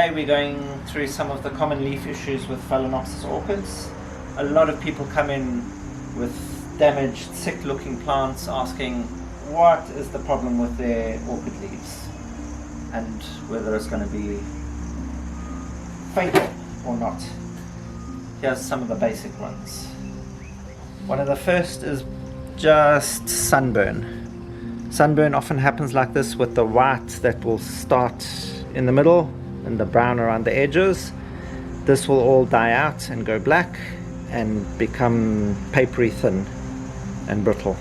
Today we're going through some of the common leaf issues with Phalaenopsis orchids. A lot of people come in with damaged, sick looking plants asking what is the problem with their orchid leaves and whether it's going to be fatal or not. Here's some of the basic ones. One of the first is just sunburn. Sunburn often happens like this, with the white that will start in the middle and the brown around the edges. This will all die out and go black and become papery thin and brittle.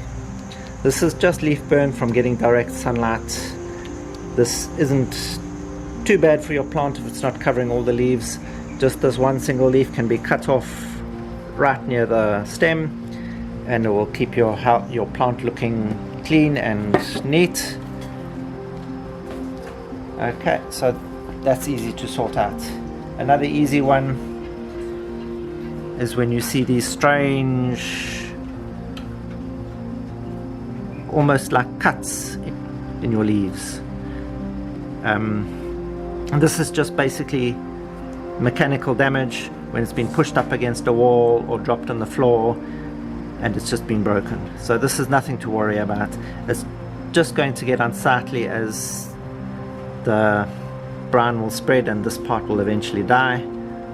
This is just leaf burn from getting direct sunlight. This isn't too bad for your plant if it's not covering all the leaves. Just this one single leaf can be cut off right near the stem, and it will keep your plant looking clean and neat. Okay, so that's easy to sort out. Another easy one is when you see these strange, almost like cuts in your leaves. And this is just basically mechanical damage when it's been pushed up against a wall or dropped on the floor and it's just been broken. So this is nothing to worry about. It's just going to get unsightly as the brown will spread and this part will eventually die.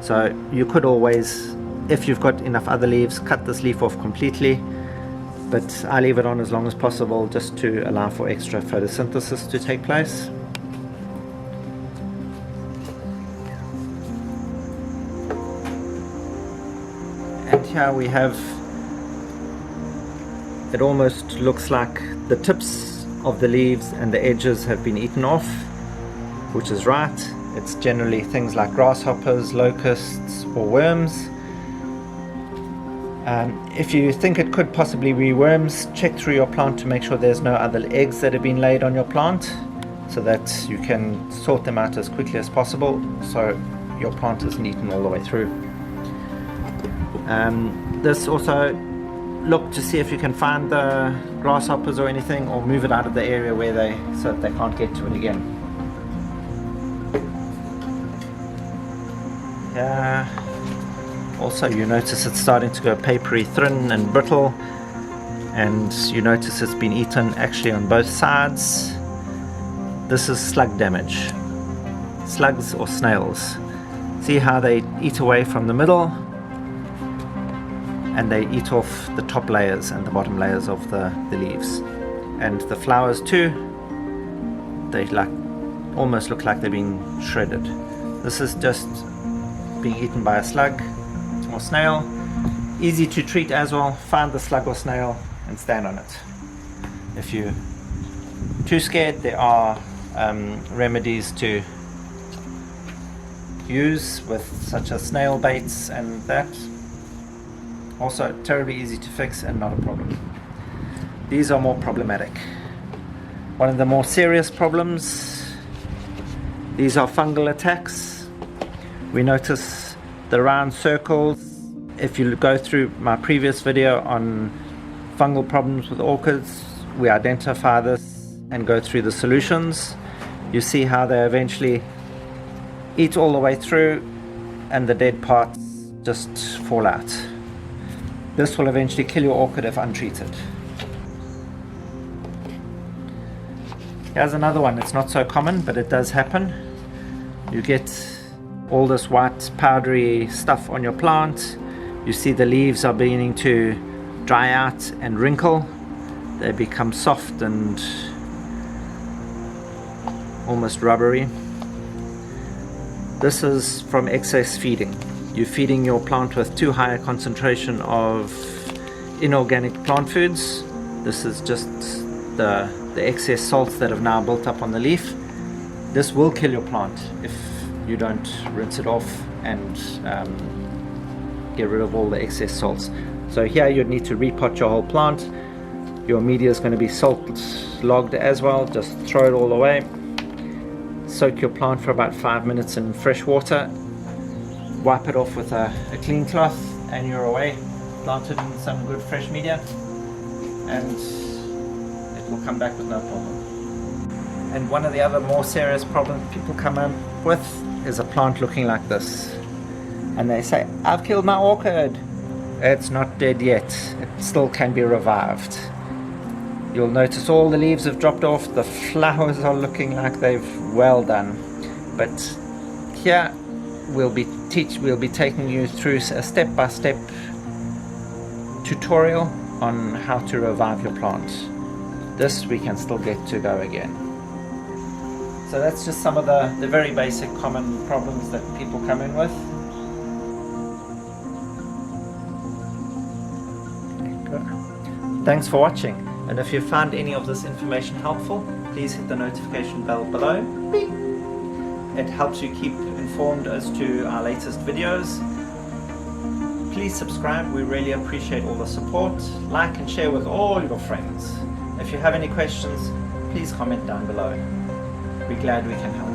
So you could always, if you've got enough other leaves, cut this leaf off completely, but I leave it on as long as possible just to allow for extra photosynthesis to take place. And here we have, it almost looks like the tips of the leaves and the edges have been eaten off, which is right. It's generally things like grasshoppers, locusts or worms. If you think it could possibly be worms, check through your plant to make sure there's no other eggs that have been laid on your plant, so that you can sort them out as quickly as possible so your plant isn't eaten all the way through. This also, look to see if you can find the grasshoppers or anything, or move it out of the area where so that they can't get to it again. Also you notice it's starting to go papery thin and brittle, and you notice it's been eaten actually on both sides. This is slug damage. Slugs or snails. See how they eat away from the middle, and they eat off the top layers and the bottom layers of the leaves. And the flowers too, they almost look like they're being shredded. This is just being eaten by a slug or snail. Easy to treat as well. Find the slug or snail and stand on it. If you're too scared, there are remedies to use, with such as snail baits and that. Also terribly easy to fix and not a problem. These are more problematic. One of the more serious problems, these are fungal attacks. We notice the round circles. If you go through my previous video on fungal problems with orchids, we identify this and go through the solutions. You see how they eventually eat all the way through and the dead parts just fall out. This will eventually kill your orchid if untreated. Here's another one. It's not so common, but it does happen. You get all this white powdery stuff on your plant. You see the leaves are beginning to dry out and wrinkle. They become soft and almost rubbery. This is from excess feeding. You're feeding your plant with too high a concentration of inorganic plant foods. This is just the excess salts that have now built up on the leaf. This will kill your plant if you don't rinse it off and get rid of all the excess salts. So here you'd need to repot your whole plant. Your media is going to be salt logged as well. Just throw it all away. Soak your plant for about 5 minutes in fresh water. Wipe it off with a clean cloth and you're away. Plant it in some good fresh media and it will come back with no problem. And one of the other more serious problems people come up with is a plant looking like this. And they say, I've killed my orchid. It's not dead yet. It still can be revived. You'll notice all the leaves have dropped off. The flowers are looking like they've well done. But here we'll be taking you through a step-by-step tutorial on how to revive your plant. This we can still get to go again. So that's just some of the very basic common problems that people come in with. Thanks for watching, and if you found any of this information helpful, please hit the notification bell below. It helps you keep informed as to our latest videos. Please subscribe, we really appreciate all the support. Like and share with all your friends. If you have any questions, please comment down below. We're glad we can help.